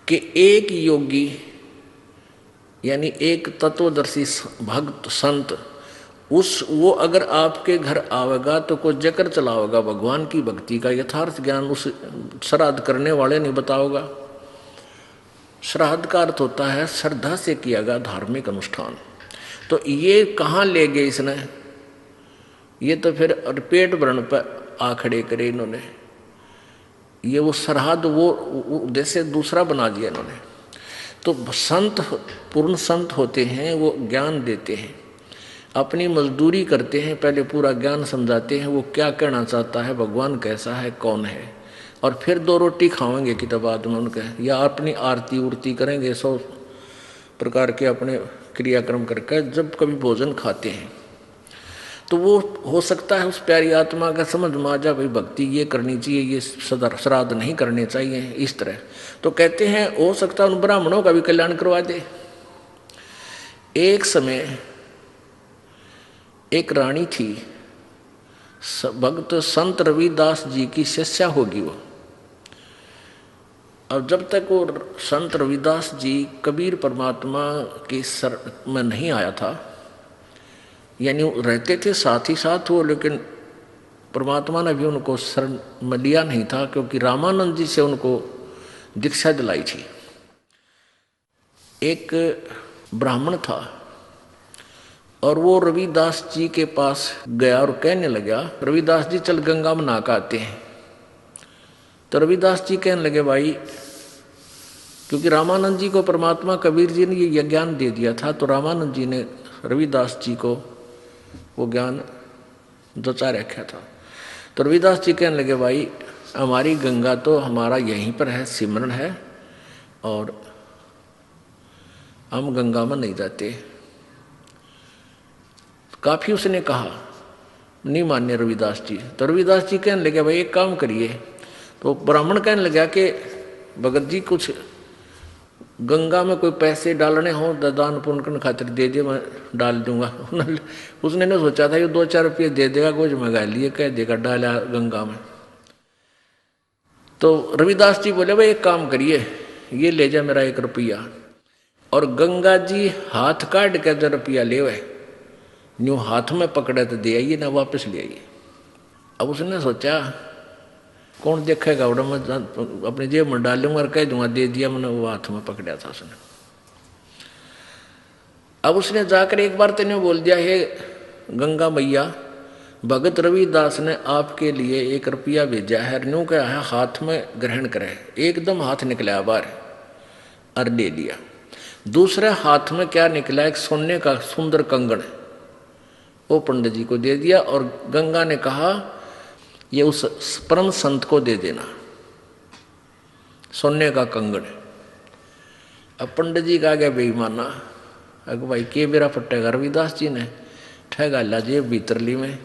कि एक योगी यानी एक तत्वदर्शी भक्त संत वो अगर आपके घर आवेगा तो कोई जकर चलाओगा भगवान की भक्ति का यथार्थ ज्ञान उस श्राद्ध करने वाले नहीं बताओगा। श्राद्ध का अर्थ होता है श्रद्धा से किया गया धार्मिक अनुष्ठान। तो ये कहाँ ले गए इसने, ये तो फिर पेट भरण पर आ खड़े करे इन्होंने। ये वो श्राद्ध वो उद्देश्य दूसरा बना दिया इन्होंने। तो संत पूर्ण संत होते हैं, वो ज्ञान देते हैं, अपनी मजदूरी करते हैं, पहले पूरा ज्ञान समझाते हैं वो क्या कहना चाहता है, भगवान कैसा है, कौन है, और फिर 2 रोटी खाएंगे कि तब बाद में उनके, या अपनी आरती उर्ती करेंगे 100 प्रकार के अपने क्रियाक्रम करके जब कभी भोजन खाते हैं। तो वो हो सकता है उस प्यारी आत्मा का समझ में आ जा भाई भक्ति ये करनी चाहिए, ये श्राद्ध नहीं करने चाहिए इस तरह। तो कहते हैं हो सकता है उन ब्राह्मणों का भी कल्याण करवा दे। एक समय एक रानी थी, भक्त संत रविदास जी की शिष्या होगी वो। और जब तक वो संत रविदास जी कबीर परमात्मा के सर में नहीं आया था, यानी रहते थे साथ ही साथ वो, लेकिन परमात्मा ने भी उनको शरण में लिया नहीं था, क्योंकि रामानंद जी से उनको दीक्षा दिलाई थी। एक ब्राह्मण था और वो रविदास जी के पास गया और कहने लगा, रविदास जी चल गंगा में नहा के आते हैं। तो रविदास जी कहने लगे भाई, क्योंकि रामानंद जी को परमात्मा कबीर जी ने ये ज्ञान दे दिया था, तो रामानंद जी ने रविदास जी को वो ज्ञान जचा रखा था। तो रविदास जी कहने लगे भाई हमारी गंगा तो हमारा यहीं पर है, सिमरन है, और हम गंगा में नहीं जाते। काफी उसने कहा, नहीं मान्य रविदास जी। तो रविदास जी कहने लगे भाई एक काम करिए। तो ब्राह्मण कहने लगा कि भगत जी कुछ गंगा में कोई पैसे डालने हो दान पुण्य करने खातिर दे दे, मैं डाल दूंगा। उसने नहीं सोचा था ये 2-4 रुपये दे देगा, कुछ मंगा लिए, कह देगा डाला गंगा में। तो रविदास जी बोले भाई एक काम करिए, ये ले जा मेरा 1 रुपया, और गंगा जी हाथ काट के जो रुपया ले वह न्यू हाथ में पकड़े तो दे आइए, ना वापस ले आइए। अब उसने सोचा कौन देखेगा, उड़ा मैं अपनी जेब में डालूंगा और कह दूंगा दे दिया, मैंने वो हाथ में पकड़ा था उसने। अब उसने जाकर एक बार तेने बोल दिया, हे गंगा मैया, भगत रविदास ने आपके लिए 1 रुपया भेजा है, न्यू क्या है हाथ में ग्रहण करे। एकदम हाथ निकला बाहर और ले लिया। दूसरे हाथ में क्या निकला, एक सोने का सुंदर कंगन, वो पंडित जी को दे दिया, और गंगा ने कहा ये उस परम संत को दे देना, सोने का कंगन। अब पंडित जी का गया बेईमाना, अगर भाई के बेरा फटेगा, रविदास जी ने ठगा ला जेब भीतर ली में,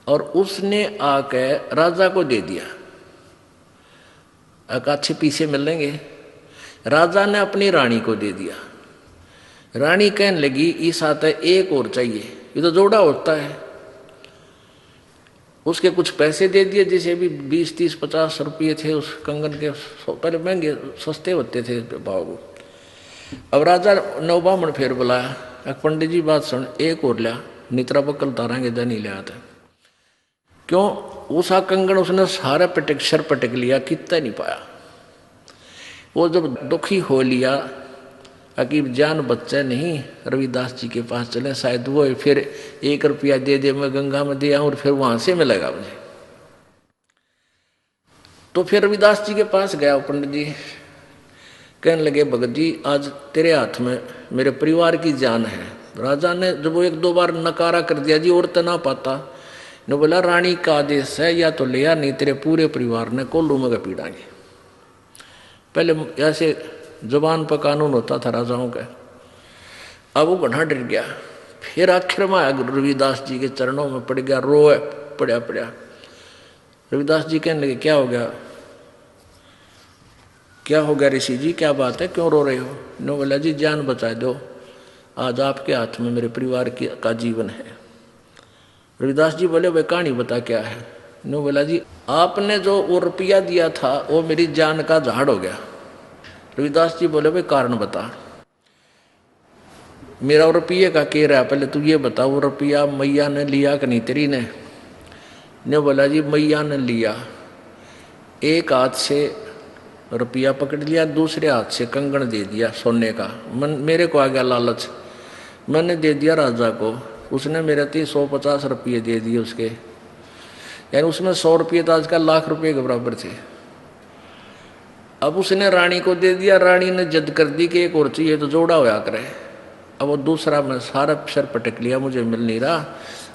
और उसने आके राजा को दे दिया। अच्छे पीछे मिलेंगे। राजा ने अपनी रानी को दे दिया। रानी कहने लगी इस आते एक और चाहिए, ये तो जोड़ा होता है। उसके कुछ पैसे दे दिए, जैसे भी 20, 30, 50 रुपये थे उस कंगन के, पहले महंगे सस्ते होते थे भाव। अब राजा नौबामण फिर बुलाया, पंडित जी बात सुन, एक और लिया, नितरा बकल तारांगे जा नहीं ले आते। क्यों, उसा कंगन उसने सारा पटक सर पटक लिया, कितना नहीं पाया। वो जब दुखी हो लिया, अकीब जान बच्चा नहीं, रविदास जी के पास चले, शायद वो फिर 1 रुपया दे दे, मैं गंगा में दे आऊं और फिर वहां से मिलेगा मुझे। तो फिर रविदास जी के पास गया पंडित जी, कहने लगे भगत जी आज तेरे हाथ में मेरे परिवार की जान है। राजा ने जब वो 1-2 बार नकारा कर दिया, जी और तो ना पाता, ने बोला रानी का आदेश है, या तो ले आ, नहीं तेरे पूरे परिवार ने कोल्लू में पीड़ाएंगे। पहले ऐसे जुबान पर कानून होता था राजाओं का। अब वो बना डर गया, फिर आखिर में आया रविदास जी के चरणों में पड़ गया, रोए पड़ा पड़ा। रविदास जी कहने लगे क्या हो गया, क्या हो गया ऋषि जी, क्या बात है, क्यों रो रहे हो? नो बोला जी जान बचा दो, आज आपके हाथ में मेरे परिवार का जीवन है। रविदास जी बोले भाई कहानी बता क्या है? नो बोला जी आपने जो वो रुपया दिया था वो मेरी जान का झाड़ हो गया, रविदास जी बोले भाई कारण बता, मेरा रुपये का कह रहा है, पहले तू ये बता वो रुपया मैया ने लिया कि नहीं तेरी ने बोला जी मैया ने लिया, एक हाथ से रुपया पकड़ लिया, दूसरे हाथ से कंगन दे दिया सोने का। मेरे को आ गया लालच, मैंने दे दिया राजा को, उसने मेरे 150 रुपये दे दिए उसके, यानी उसमें 100 रुपये तो आजकल लाख रुपये के बराबर थे। अब उसने रानी को दे दिया, रानी ने जिद कर दी कि एक और चाहिए तो जोड़ा होया करे। अब वो दूसरा मैं सारा सर पटक लिया, मुझे मिल नहीं रहा,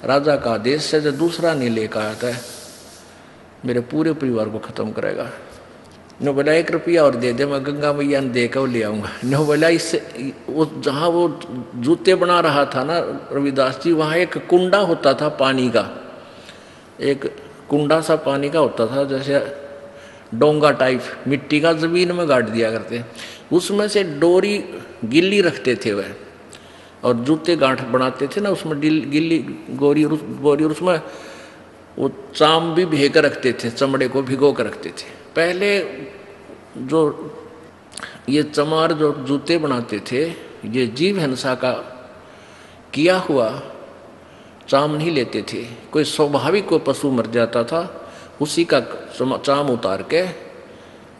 राजा का आदेश से जो दूसरा नहीं लेकर आया था मेरे पूरे परिवार को खत्म करेगा। न बोला 1 रुपया और दे दे, मैं गंगा मैया ने दे कर ले आऊँगा। न बोला इससे वो जहाँ वो जूते बना रहा था ना रविदास जी, वहाँ एक कुंडा होता था पानी का, एक कुंडा सा पानी का होता था, जैसे डोंगा टाइप मिट्टी का जमीन में गाड़ दिया करते, उसमें से डोरी गिल्ली रखते थे वह, और जूते गांठ बनाते थे ना उसमें गिल्ली बोरी, और उसमें वो चाम भी भे कर रखते थे, चमड़े को भिगो कर रखते थे। पहले जो ये चमार जो जूते बनाते थे, ये जीव हिंसा का किया हुआ चाम नहीं लेते थे। कोई स्वाभाविक कोई पशु मर जाता था, उसी का चाम उतार के,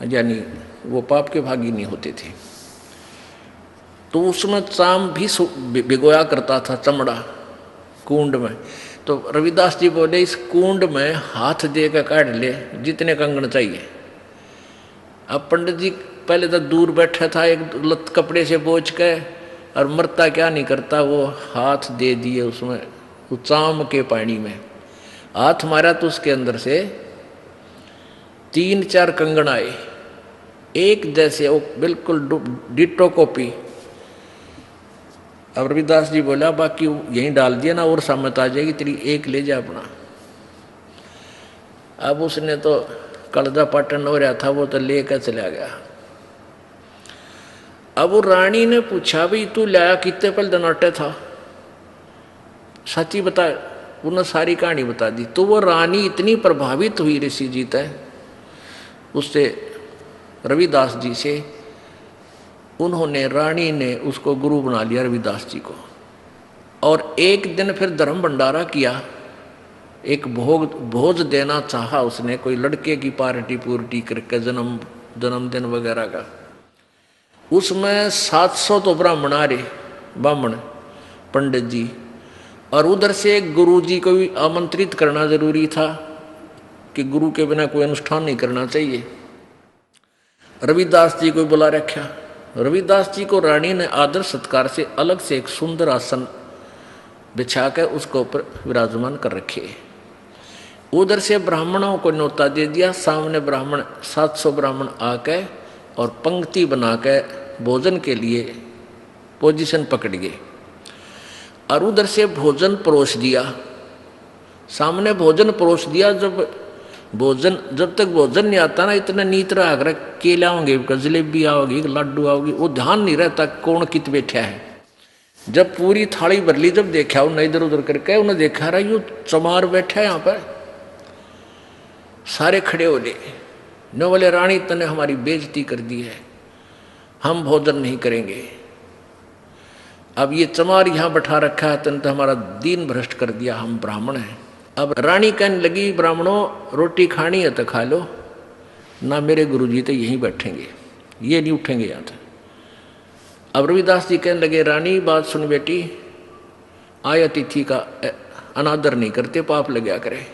यानी वो पाप के भागी नहीं होते थे, तो उसमें चाम भी भिगोया करता था चमड़ा कुंड में। तो रविदास जी बोले इस कुंड में हाथ दे कर काट ले जितने कंगन चाहिए। अब पंडित जी पहले तो दूर बैठा था, एक लत कपड़े से बोझ के, और मरता क्या नहीं करता, वो हाथ दे दिए उसमें, वो चाम के पानी में हाथ मारा तो उसके अंदर से 3-4 कंगन आए, एक जैसे, वो बिल्कुल डिटो कॉपी। अब रविदास जी बोला बाकी यहीं डाल दिया ना, और सामत आ जाएगी तेरी, एक ले जा अपना। अब उसने तो कलजा पाटन हो रहा था, वो तो लेकर चला गया। अब वो रानी ने पूछा भी तू लाया कितने पल दनाटे था, सच्ची बता, उन्होंने सारी कहानी बता दी। तो वो रानी इतनी प्रभावित हुई ऋषि जी तय उससे, रविदास जी से, उन्होंने, रानी ने उसको गुरु बना लिया रविदास जी को। और एक दिन फिर धर्म भंडारा किया, एक भोज देना चाहा उसने, कोई लड़के की पार्टी पूर्टी करके जन्मदिन वगैरह का। उसमें 700 तो ब्राह्मण आ रहे, ब्राह्मण पंडित जी, और उधर से गुरु जी को भी आमंत्रित करना जरूरी था कि गुरु के बिना कोई अनुष्ठान नहीं करना चाहिए। रविदास जी को बुला रखा। रविदास जी को रानी ने आदर सत्कार से अलग से एक सुंदर आसन बिछा कर उसको ऊपर विराजमान कर रखे। उधर से ब्राह्मणों को न्योता दे दिया, सामने ब्राह्मण 700 ब्राह्मण आके और पंक्ति बना के भोजन के लिए पोजीशन पकड़ गए, और उधर से भोजन परोस दिया, सामने भोजन परोस दिया। जब तक भोजन नहीं आता ना, इतना नीत रहा केला होंगे, जलेबी आओगी, लड्डू आओगी, वो ध्यान नहीं रहता कौन कित बैठा है। जब पूरी थाली भर ली, जब देखा उन्हें इधर उधर करके, उन्हें देखा रहा यू चमार बैठा है यहाँ पर, सारे खड़े हो गए। न बोले रानी तने हमारी बेइज्जती कर दी है, हम भोजन नहीं करेंगे। अब ये चमार यहाँ बैठा रखा है, तने तो हमारा दीन भ्रष्ट कर दिया, हम ब्राह्मण हैं। अब रानी कहने लगी ब्राह्मणों रोटी खानी है तो खा लो ना, मेरे गुरुजी तो यहीं बैठेंगे, ये नहीं उठेंगे यहाँ से। अब रविदास जी कहने लगे रानी बात सुन बेटी, आय अतिथि का अनादर नहीं करते, पाप लगा करे।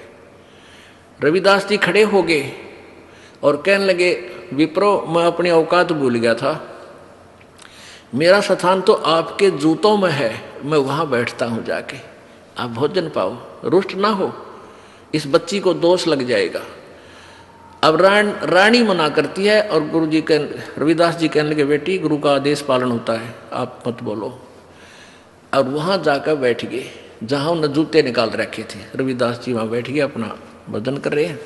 रविदास जी खड़े हो गए और कहने लगे विप्रो, मैं अपनी औकात भूल गया था, मेरा स्थान तो आपके जूतों में है, मैं वहाँ बैठता हूँ जाके, आप भोजन पाओ, रुष्ट ना हो, इस बच्ची को दोष लग जाएगा। अब रानी मना करती है, और गुरु जी रविदास जी कहने लगे बेटी गुरु का आदेश पालन होता है, आप मत बोलो। और वहाँ जाकर बैठ गए जहाँ उन्हें जूते निकाल रखे थे। रविदास जी वहाँ बैठ गए, अपना भोजन कर रहे हैं।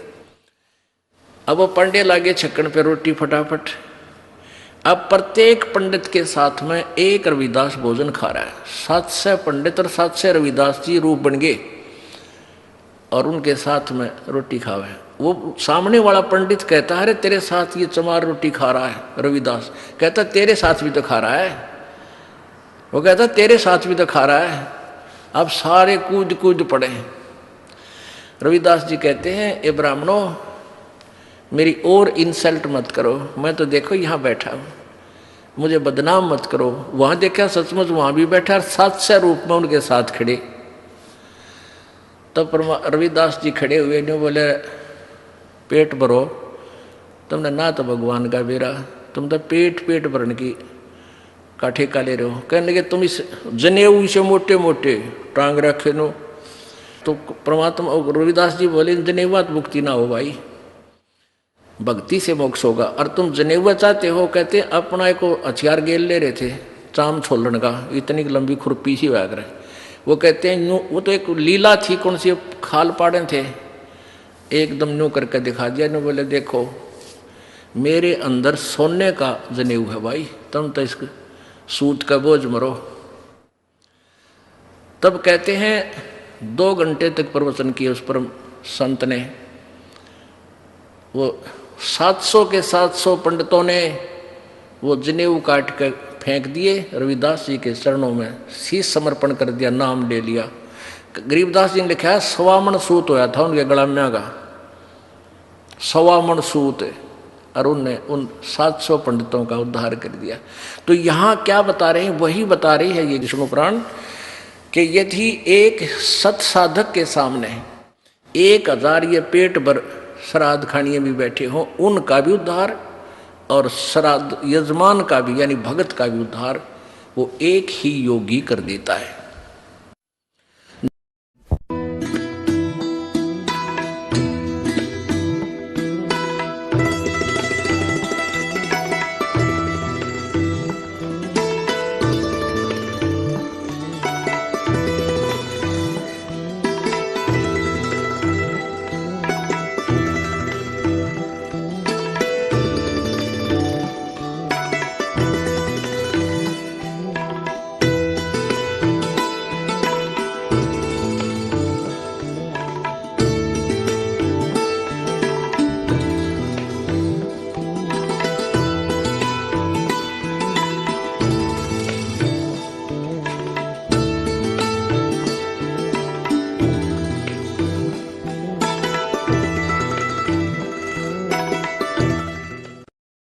अब वो पंडे लागे छक्कन पे रोटी फटाफट। अब प्रत्येक पंडित के साथ में एक रविदास भोजन खा रहा है। 700 पंडित और 700 रविदास जी रूप बन गए और उनके साथ में रोटी खावे। वो सामने वाला पंडित कहता है, अरे तेरे साथ ये चमार रोटी खा रहा है। रविदास कहता तेरे साथ भी तो खा रहा है। वो कहता तेरे साथ भी तो खा रहा है। अब सारे कूद कूद पड़े। रविदास जी कहते हैं, ए ब्राह्मणों, मेरी और इंसल्ट मत करो, मैं तो देखो यहाँ बैठा हूँ, मुझे बदनाम मत करो। वहां देखा सचमुच वहां भी बैठा और 700 रूप में उनके साथ खड़े। तब रविदास जी खड़े हुए ने बोले, पेट भरो, तुमने ना तो भगवान का बेरा, तुम तो पेट भरने की का ठेका ले रहे हो। कहने लगे तुम इस जनेऊ से मोटे मोटे टांग रखे नो। तो परमात्मा रविदास जी बोले, जनेवा तो मुक्ति ना हो भाई, भक्ति से मोक्ष होगा। और तुम जनेवा चाहते हो, कहते अपना को हथियार गेल ले रहे थे चाम छोलन का, इतनी लंबी खुरपी सी वैग रहे। वो कहते हैं यूँ, वो तो एक लीला थी, कौन सी खाल पाड़े थे, एकदम न्यू करके दिखा दिया। ने बोले देखो मेरे अंदर सोने का जनेऊ है भाई, तुम तो इस सूत का बोझ मरो। तब कहते हैं 2 घंटे तक प्रवचन किया उस पर संत ने। वो 700 के 700 पंडितों ने वो जनेऊ काट कर फेंक दिए, रविदास जी के चरणों में शीश समर्पण कर दिया, नाम ले लिया। गरीबदास जी ने लिखा है 1.25 मन सूत होया था उनके गला में का, 1.25 मन सूत, और उनने उन 700 पंडितों का उद्धार कर दिया। तो यहाँ क्या बता रहे हैं, वही बता रही है ये विष्णु पुराण कि यदि एक सत साधक के सामने 1000 ये पेट भर श्राद्ध खानिए भी बैठे हों, उनका भी उद्धार और श्राद्ध यजमान का भी यानी भगत का भी उद्धार वो एक ही योगी कर देता है।